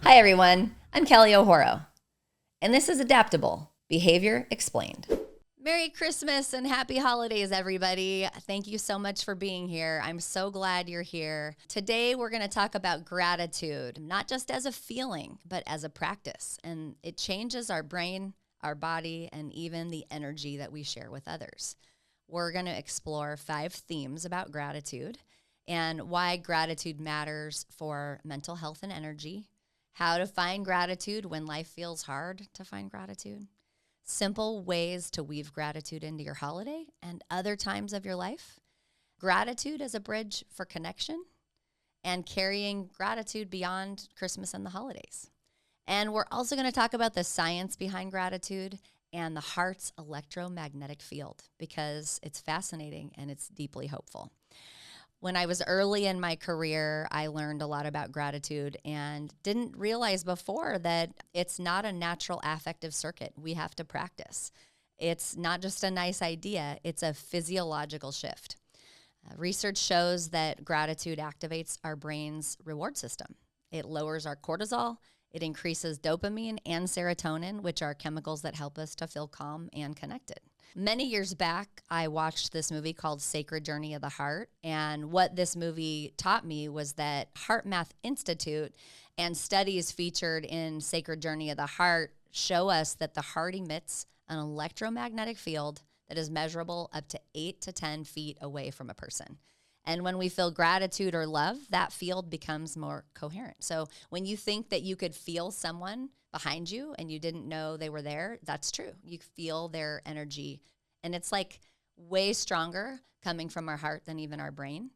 Hi, everyone. I'm Kelly O'Horo, and this is Adaptable Behavior Explained. Merry Christmas and happy holidays, everybody. Thank you so much for being here. I'm so glad you're here. Today, we're going to talk about gratitude, not just as a feeling, but as a practice. And it changes our brain, our body, and even the energy that we share with others. We're going to explore 5 themes about gratitude and why gratitude matters for mental health and energy, how to find gratitude when life feels hard to find gratitude, simple ways to weave gratitude into your holiday and other times of your life, gratitude as a bridge for connection, and carrying gratitude beyond Christmas and the holidays. And we're also going to talk about the science behind gratitude and the heart's electromagnetic field because it's fascinating and it's deeply hopeful. When I was early in my career, I learned a lot about gratitude and didn't realize before that it's not a natural affective circuit we have to practice. It's not just a nice idea, it's a physiological shift. Research shows that gratitude activates our brain's reward system. It lowers our cortisol, it increases dopamine and serotonin, which are chemicals that help us to feel calm and connected. Many years back, I watched this movie called Sacred Journey of the Heart. And what this movie taught me was that Heart Math Institute and studies featured in Sacred Journey of the Heart show us that the heart emits an electromagnetic field that is measurable up to 8 to 10 feet away from a person. And when we feel gratitude or love, that field becomes more coherent. So when you think that you could feel someone behind you and you didn't know they were there, that's true. You feel their energy. And it's like way stronger coming from our heart than even our brain.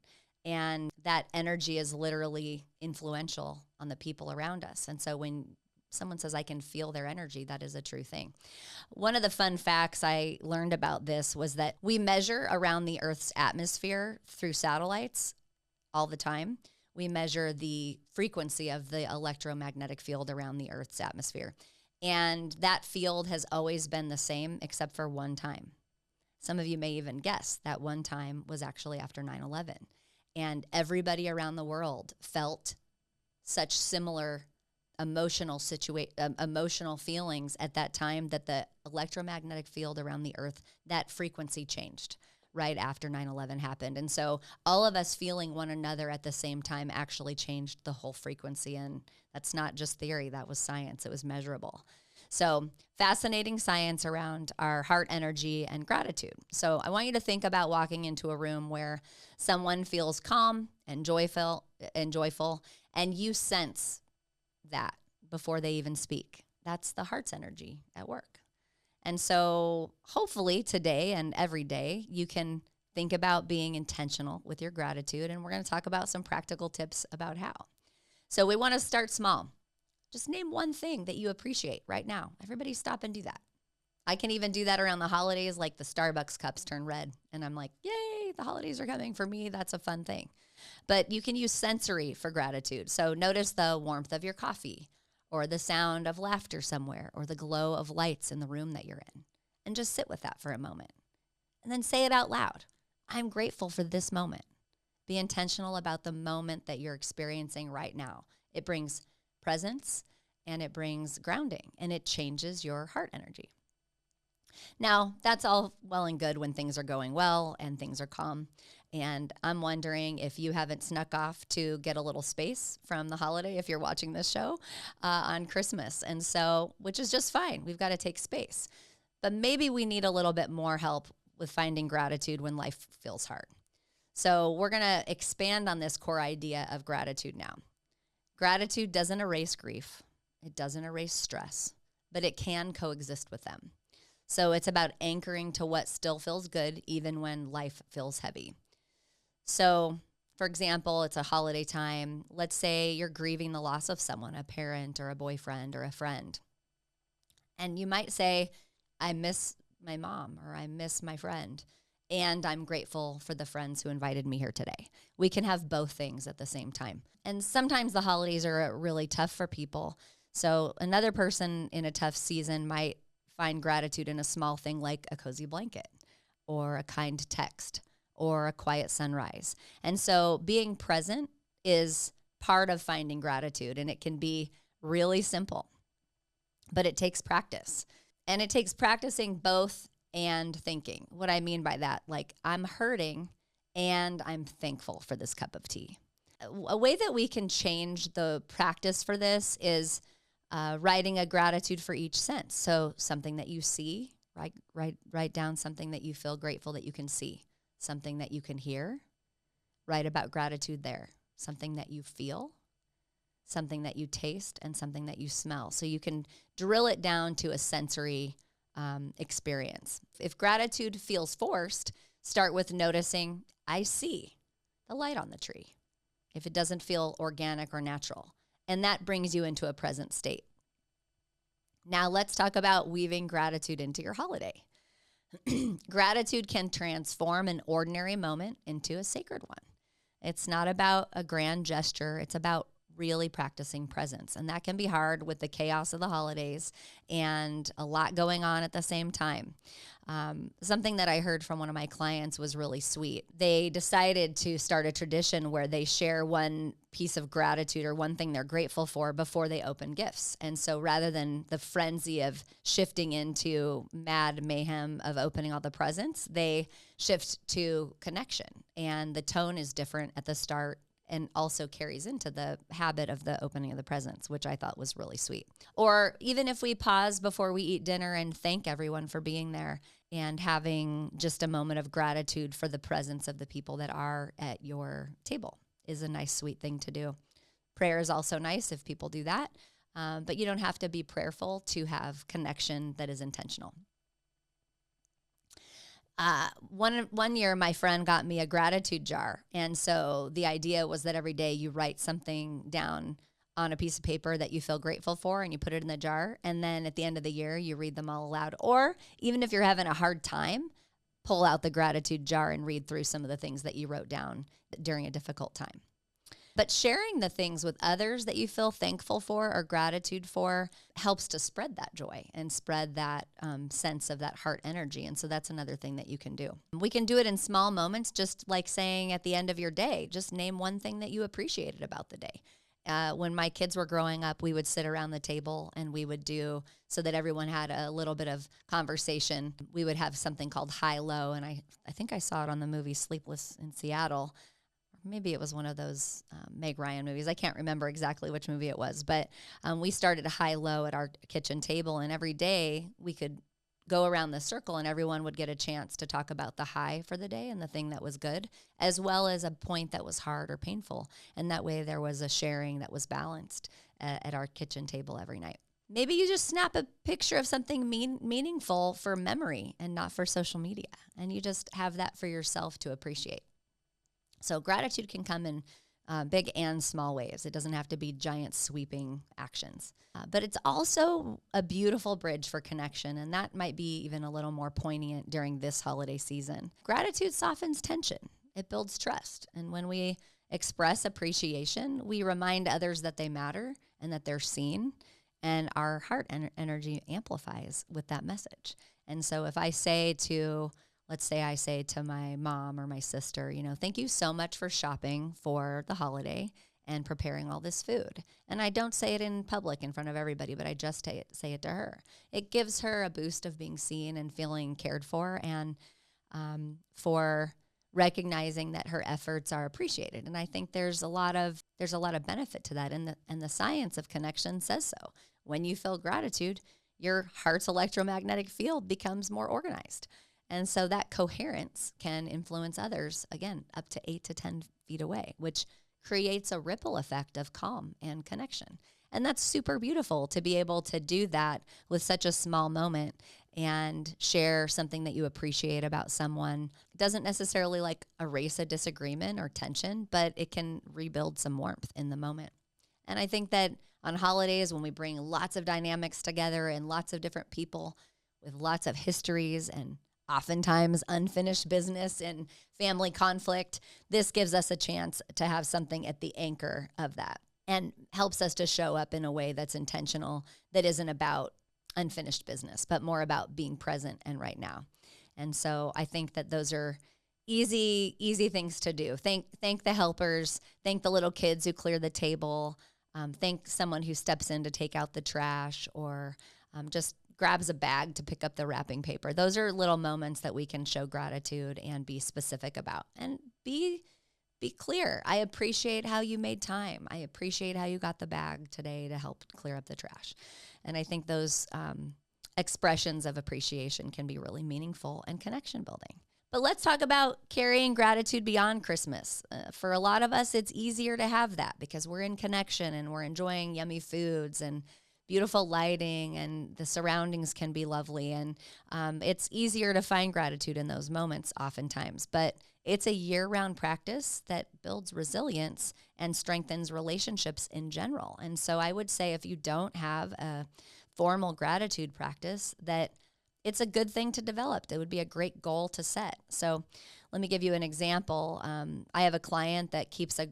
And that energy is literally influential on the people around us. And so when someone says, I can feel their energy, that is a true thing. One of the fun facts I learned about this was that we measure around the Earth's atmosphere through satellites all the time. We measure the frequency of the electromagnetic field around the Earth's atmosphere. And that field has always been the same except for one time. Some of you may even guess that one time was actually after 9/11. And everybody around the world felt such similar emotional feelings at that time that the electromagnetic field around the Earth, that frequency changed right after 9/11 happened. And so all of us feeling one another at the same time actually changed the whole frequency. And that's not just theory, that was science. It was measurable. So fascinating science around our heart energy and gratitude. So I want you to think about walking into a room where someone feels calm and joyful, and you sense that before they even speak. That's the heart's energy at work. And so hopefully today and every day you can think about being intentional with your gratitude, and we're going to talk about some practical tips about how. So we want to start small. Just name one thing that you appreciate right now. Everybody stop and do that. I can even do that around the holidays, like the Starbucks cups turn red and I'm like, yay, the holidays are coming. For me, that's a fun thing. But you can use sensory for gratitude. So notice the warmth of your coffee or the sound of laughter somewhere or the glow of lights in the room that you're in. And just sit with that for a moment. And then say it out loud. I'm grateful for this moment. Be intentional about the moment that you're experiencing right now. It brings presence and it brings grounding and it changes your heart energy. Now, that's all well and good when things are going well and things are calm. And I'm wondering if you haven't snuck off to get a little space from the holiday if you're watching this show on Christmas. And so, which is just fine. We've got to take space. But maybe we need a little bit more help with finding gratitude when life feels hard. So we're going to expand on this core idea of gratitude now. Gratitude doesn't erase grief. It doesn't erase stress, but it can coexist with them. So it's about anchoring to what still feels good, even when life feels heavy. So, for example, it's a holiday time. Let's say you're grieving the loss of someone, a parent or a boyfriend or a friend. And you might say, I miss my mom or I miss my friend. And I'm grateful for the friends who invited me here today. We can have both things at the same time. And sometimes the holidays are really tough for people. So another person in a tough season might find gratitude in a small thing like a cozy blanket or a kind text or a quiet sunrise. And so being present is part of finding gratitude, and it can be really simple, but it takes practice. And it takes practicing both and thinking. What I mean by that, like I'm hurting and I'm thankful for this cup of tea. A way that we can change the practice for this is writing a gratitude for each sense. So something that you see, write down something that you feel grateful that you can see, something that you can hear, write about gratitude there, something that you feel, something that you taste, and something that you smell. So you can drill it down to a sensory experience. If gratitude feels forced, start with noticing, I see the light on the tree. If it doesn't feel organic or natural, and that brings you into a present state. Now let's talk about weaving gratitude into your holiday. Gratitude can transform an ordinary moment into a sacred one. It's not about a grand gesture. It's about really practicing presence. And that can be hard with the chaos of the holidays and a lot going on at the same time. Something that I heard from one of my clients was really sweet. They decided to start a tradition where they share one piece of gratitude or one thing they're grateful for before they open gifts. And so rather than the frenzy of shifting into mad mayhem of opening all the presents, they shift to connection. And the tone is different at the start and also carries into the habit of the opening of the presents, which I thought was really sweet. Or even if we pause before we eat dinner and thank everyone for being there and having just a moment of gratitude for the presence of the people that are at your table is a nice, sweet thing to do. Prayer is also nice if people do that, but you don't have to be prayerful to have connection that is intentional. One year, my friend got me a gratitude jar. And so the idea was that every day you write something down on a piece of paper that you feel grateful for and you put it in the jar. And then at the end of the year, you read them all aloud. Or even if you're having a hard time, pull out the gratitude jar and read through some of the things that you wrote down during a difficult time. But sharing the things with others that you feel thankful for or gratitude for helps to spread that joy and spread that sense of that heart energy. And so that's another thing that you can do. We can do it in small moments, just like saying at the end of your day, just name one thing that you appreciated about the day. When my kids were growing up, we would sit around the table and we would do, so that everyone had a little bit of conversation, we would have something called high-low. And I think I saw it on the movie Sleepless in Seattle. Maybe it was one of those Meg Ryan movies. I can't remember exactly which movie it was, but we started a high-low at our kitchen table, and every day we could go around the circle and everyone would get a chance to talk about the high for the day and the thing that was good, as well as a point that was hard or painful. And that way there was a sharing that was balanced at our kitchen table every night. Maybe you just snap a picture of something meaningful for memory and not for social media, and you just have that for yourself to appreciate. So gratitude can come in big and small ways. It doesn't have to be giant sweeping actions. But it's also a beautiful bridge for connection, and that might be even a little more poignant during this holiday season. Gratitude softens tension. It builds trust. And when we express appreciation, we remind others that they matter and that they're seen, and our heart energy amplifies with that message. And so if I say to let's say I say to my mom or my sister, thank you so much for shopping for the holiday and preparing all this food. And I don't say it in public in front of everybody, but I just say it to her. It gives her a boost of being seen and feeling cared for, and for recognizing that her efforts are appreciated. And I think there's a lot of benefit to that. And the science of connection says so. When you feel gratitude, your heart's electromagnetic field becomes more organized. And so that coherence can influence others, again, up to 8 to 10 feet away, which creates a ripple effect of calm and connection. And that's super beautiful to be able to do that with such a small moment and share something that you appreciate about someone. It doesn't necessarily erase a disagreement or tension, but it can rebuild some warmth in the moment. And I think that on holidays, when we bring lots of dynamics together and lots of different people with lots of histories and oftentimes unfinished business and family conflict, this gives us a chance to have something at the anchor of that and helps us to show up in a way that's intentional, that isn't about unfinished business, but more about being present and right now. And so I think that those are easy things to do. Thank the helpers, thank the little kids who clear the table, Thank someone who steps in to take out the trash, or just grabs a bag to pick up the wrapping paper. Those are little moments that we can show gratitude and be specific about, and be clear. I appreciate how you made time. I appreciate how you got the bag today to help clear up the trash. And I think those expressions of appreciation can be really meaningful and connection building. But let's talk about carrying gratitude beyond Christmas. For a lot of us, it's easier to have that because we're in connection and we're enjoying yummy foods and beautiful lighting, and the surroundings can be lovely. And it's easier to find gratitude in those moments oftentimes. But it's a year-round practice that builds resilience and strengthens relationships in general. And so I would say if you don't have a formal gratitude practice, that it's a good thing to develop. It would be a great goal to set. So let me give you an example. I have a client that keeps a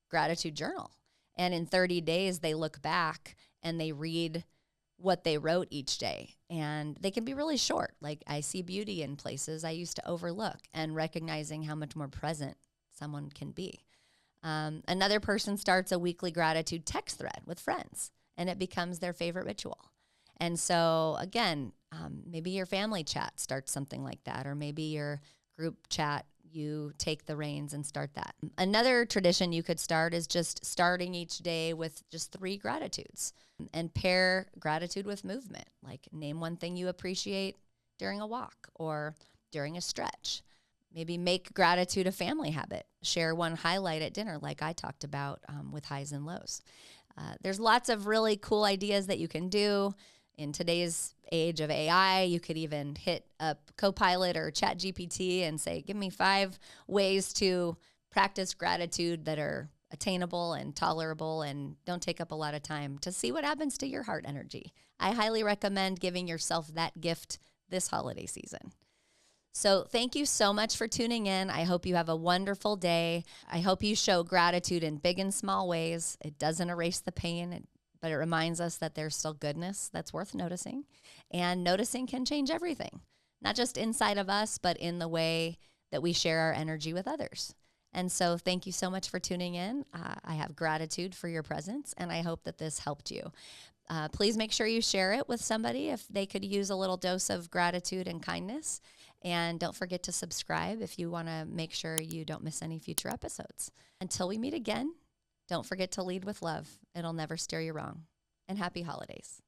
gratitude journal. And in 30 days, they look back and they read what they wrote each day. And they can be really short. Like, I see beauty in places I used to overlook, and recognizing how much more present someone can be. Another person starts a weekly gratitude text thread with friends, and it becomes their favorite ritual. And so again, maybe your family chat starts something like that, or maybe your group chat, you take the reins and start that. Another tradition you could start is just starting each day with just 3 gratitudes, and pair gratitude with movement. Like, name one thing you appreciate during a walk or during a stretch. Maybe make gratitude a family habit. Share one highlight at dinner, like I talked about with highs and lows. There's lots of really cool ideas that you can do. In today's age of AI, you could even hit up Copilot or ChatGPT and say, give me 5 ways to practice gratitude that are attainable and tolerable and don't take up a lot of time, to see what happens to your heart energy. I highly recommend giving yourself that gift this holiday season. So thank you so much for tuning in. I hope you have a wonderful day. I hope you show gratitude in big and small ways. It doesn't erase the pain, but it reminds us that there's still goodness that's worth noticing. And noticing can change everything, not just inside of us, but in the way that we share our energy with others. And so thank you so much for tuning in. I have gratitude for your presence, and I hope that this helped you. Please make sure you share it with somebody if they could use a little dose of gratitude and kindness. And don't forget to subscribe if you want to make sure you don't miss any future episodes. Until we meet again, don't forget to lead with love. It'll never steer you wrong. And happy holidays.